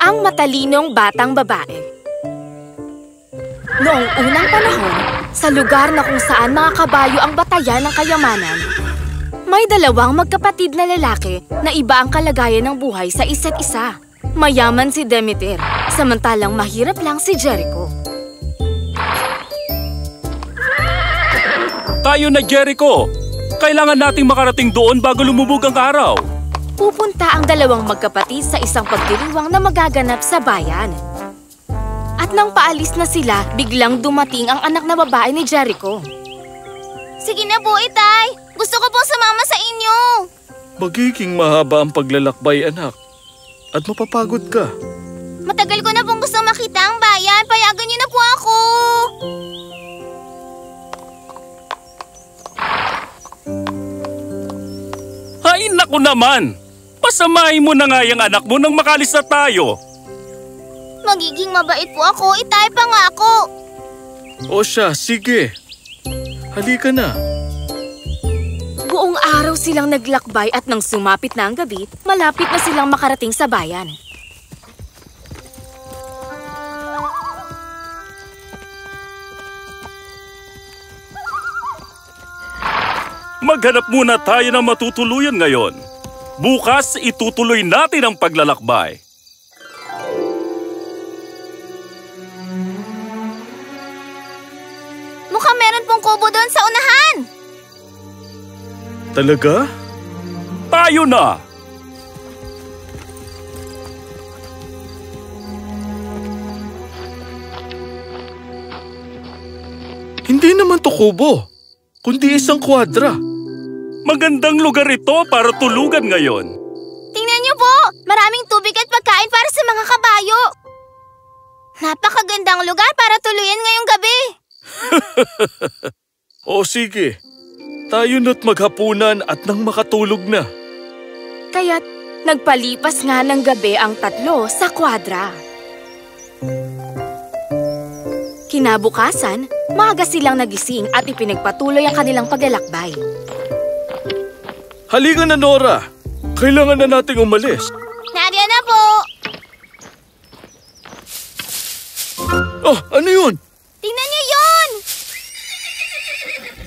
Ang matalinong batang babae. Noong unang panahon, sa lugar na kung saan mga kabayo ang batayan ng kayamanan, may dalawang magkapatid na lalaki na iba ang kalagayan ng buhay sa isa't isa. Mayaman si Demeter, samantalang mahirap lang si Jericho. Tayo na, Jericho! Kailangan nating makarating doon bago lumubog ang araw. Pupunta ang dalawang magkapatid sa isang pagdiriwang na magaganap sa bayan. At nang paalis na sila, biglang dumating ang anak na babae ni Jericho. Sige na po, Itay! Gusto ko pong sumama sa inyo! Magiging mahaba ang paglalakbay, anak. At mapapagod ka. Matagal ko na pong gusto makita ang bayan. Payagan niyo na po ako! Ay, naku naman! Pasamahin mo na nga yung anak mo nang makalis na tayo. Magiging mabait po ako, Itay, pangako. O siya, sige. Halika na. Buong araw silang naglakbay at nang sumapit na ang gabi, malapit na silang makarating sa bayan. Maghanap muna tayo ng matutuluyan ngayon. Bukas, itutuloy natin ang paglalakbay. Mukhang meron pong kubo doon sa unahan. Talaga? Tayo na! Hindi naman to kubo, kundi isang kwadra. Magandang lugar ito para tulugan ngayon. Tingnan niyo po! Maraming tubig at pagkain para sa mga kabayo. Napakagandang lugar para tuluyan ngayong gabi. O sige, tayo na't maghapunan at nang makatulog na. Kaya't nagpalipas nga ng gabi ang tatlo sa kwadra. Kinabukasan, maaga silang nagising at ipinagpatuloy ang kanilang paglalakbay. Halika na, Nora. Kailangan na nating umalis. Nariyan na po! Oh, ano yun? Tingnan niyo yun!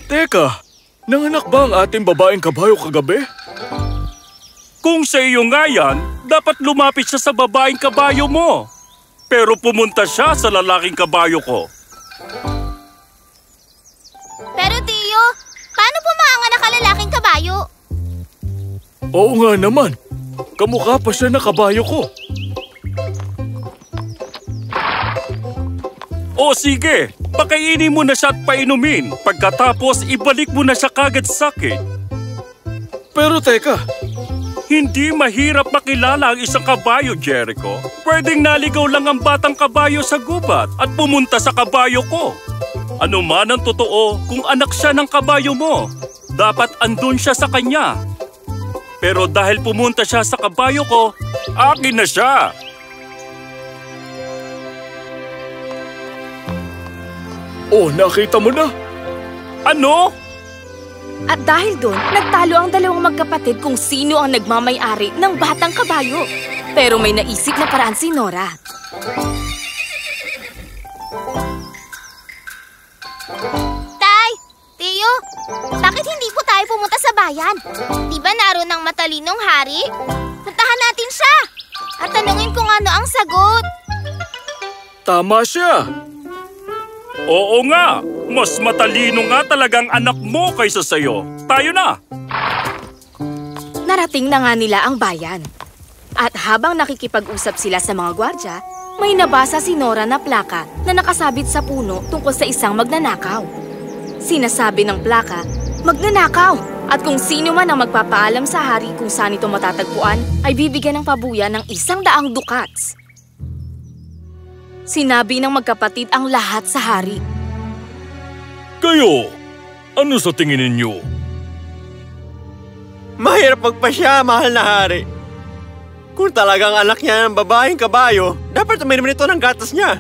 Teka, nanganak ba ang ating babaeng kabayo kagabi? Kung sa iyo nga yan, dapat lumapit siya sa babaeng kabayo mo. Pero pumunta siya sa lalaking kabayo ko. Pero Tiyo, paano po maanganak ang lalaking kabayo? Oo nga naman. Kamukha pa siya na kabayo ko. O sige, pakainin mo na siya at painumin. Pagkatapos, ibalik mo na siya kagad sa akin. Pero teka, Hindi mahirap makilala ang isang kabayo, Jericho. Pwedeng naligaw lang ang batang kabayo sa gubat at pumunta sa kabayo ko. Ano man ang totoo, kung anak siya ng kabayo mo, dapat andun siya sa kanya. Pero dahil pumunta siya sa kabayo ko, akin na siya. oh, nakita mo na? Ano? At dahil doon, nagtalo ang dalawang magkapatid kung sino ang nagmamay-ari ng batang kabayo. Pero may naisip na paraan si Nora. Tay! Tiyo! Bakit hindi po tayo pumunta sa bayan? Di ba naroon ang matalinong hari? Puntahan natin siya! At tanungin kung ano ang sagot. Tama siya. Oo nga, mas matalino nga talagang anak mo kaysa sa'yo. Tayo na! Narating na nga nila ang bayan. At habang nakikipag-usap sila sa mga gwardya, may nabasa si Nora na plaka na nakasabit sa puno tungkol sa isang magnanakaw. Sinasabi ng plaka, magnanakaw! At kung sino man ang magpapaalam sa hari kung saan ito matatagpuan, ay bibigyan ng pabuya ng 100 dukats. Sinabi ng magkapatid ang lahat sa hari. Kayo, ano sa tingin ninyo? Mahirap magpasya, mahal na hari. Kung talagang anak niya ng babaeng kabayo, dapat uminom nito ng gatas niya.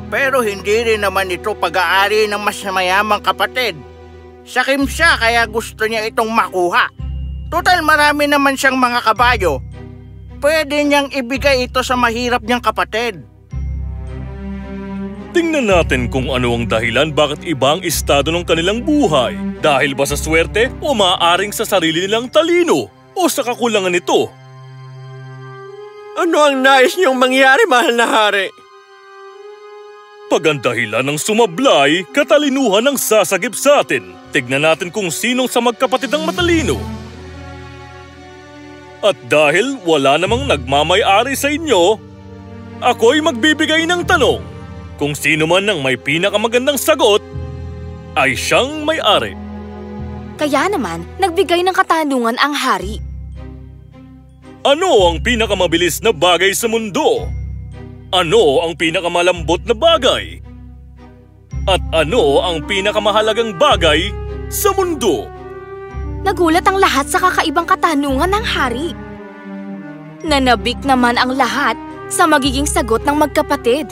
Pero hindi rin naman ito pag-aari ng mas mayamang kapatid. Sakim siya kaya gusto niya itong makuha. Total marami naman siyang mga kabayo. pwede niyang ibigay ito sa mahirap niyang kapatid. Tingnan natin kung ano ang dahilan bakit iba ang estado ng kanilang buhay. Dahil ba sa swerte o maaaring sa sarili nilang talino o sa kakulangan nito? Ano ang nais niyong mangyari, mahal na hari? Pag ang dahilan ng sumablay, katalinuhan ang sasagip sa atin. Tignan natin kung sinong sa magkapatid ang matalino. At dahil wala namang nagmamay-ari sa inyo, ako'y magbibigay ng tanong. Kung sino man ang may pinakamagandang sagot, ay siyang may-ari. Kaya naman, nagbigay ng katanungan ang hari. Ano ang pinakamabilis na bagay sa mundo? Ano ang pinakamalambot na bagay? At ano ang pinakamahalagang bagay sa mundo? Nagulat ang lahat sa kakaibang katanungan ng hari. Nanabik naman ang lahat sa magiging sagot ng magkapatid.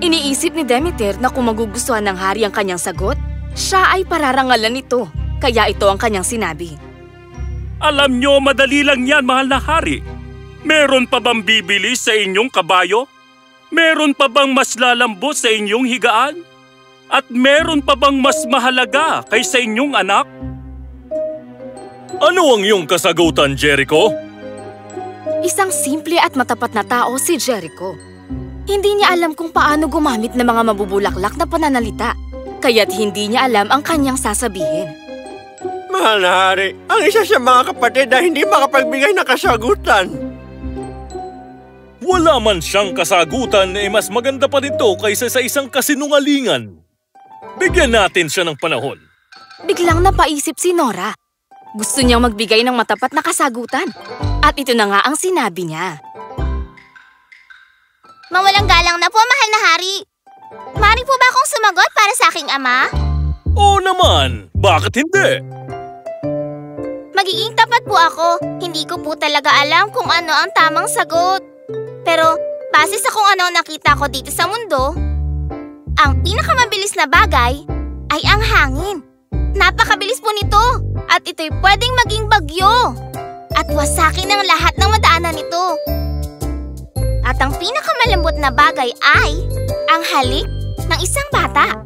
Iniisip ni Demeter na kung magugustuhan ng hari ang kanyang sagot, siya ay pararangalan nito, kaya ito ang kanyang sinabi. Alam nyo, madali lang yan, mahal na hari. Meron pa bang bibili sa inyong kabayo? Meron pa bang mas lalambot sa inyong higaan? At meron pa bang mas mahalaga kaysa inyong anak? Ano ang iyong kasagutan, Jericho? Isang simple at matapat na tao si Jericho. Hindi niya alam kung paano gumamit ng mga mabubulaklak na pananalita, kaya't hindi niya alam ang kanyang sasabihin. Mahal na hari, ang isa sa mga kapatid na hindi makapagbigay ng kasagutan. Wala man siyang kasagutan mas maganda pa nito kaysa sa isang kasinungalingan. Bigyan natin siya ng panahon. Biglang napaisip si Nora. Gusto niyang magbigay ng matapat na kasagutan. At ito na nga ang sinabi niya. Mawalang galang na po, mahal na hari. Maaari po ba akong sumagot para sa aking ama? Oo naman! Bakit hindi? Magiging tapat po ako. Hindi ko po talaga alam kung ano ang tamang sagot. Pero base sa kung ano ang nakita ko dito sa mundo, ang pinakamabilis na bagay ay ang hangin. Napakabilis po nito at ito'y pwedeng maging bagyo. At wasakin ang lahat ng madaanan nito. At ang pinakamalambot na bagay ay ang halik ng isang bata.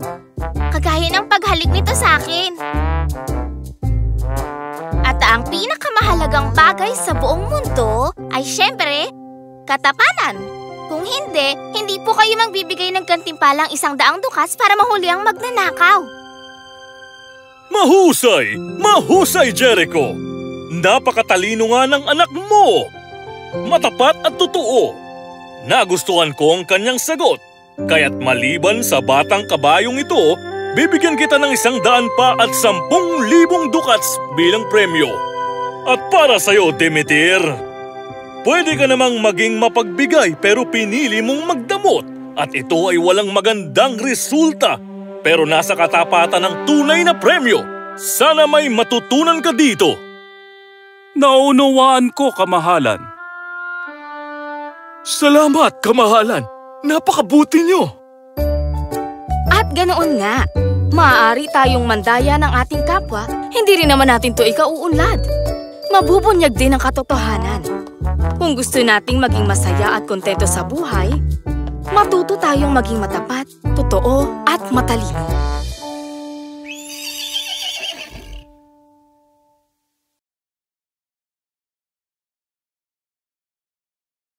Kagaya ng paghalik nito sa akin. At ang pinakamahalagang bagay sa buong mundo ay syempre, katapanan. Kung hindi, hindi po kayo magbibigay ng gantimpalang 100 dukas para mahuli ang magnanakaw. Mahusay! Mahusay, Jericho! Napakatalino nga ng anak mo! Matapat at totoo! Nagustuhan ko ang kanyang sagot, kaya't maliban sa batang kabayong ito, bibigyan kita ng 100 pa at 10,000 dukats bilang premyo. At para sa'yo, Demeter, pwede ka namang maging mapagbigay pero pinili mong magdamot at ito ay walang magandang resulta pero nasa katapatan ng tunay na premyo. Sana may matutunan ka dito. Naunawaan ko, kamahalan. Salamat, kamahalan! Napakabuti niyo! At ganoon nga, maaari tayong mandaya ng ating kapwa, hindi rin naman natin to ikauunlad. Mabubunyag din ang katotohanan. Kung gusto nating maging masaya at kontento sa buhay, matuto tayong maging matapat, totoo at matalino.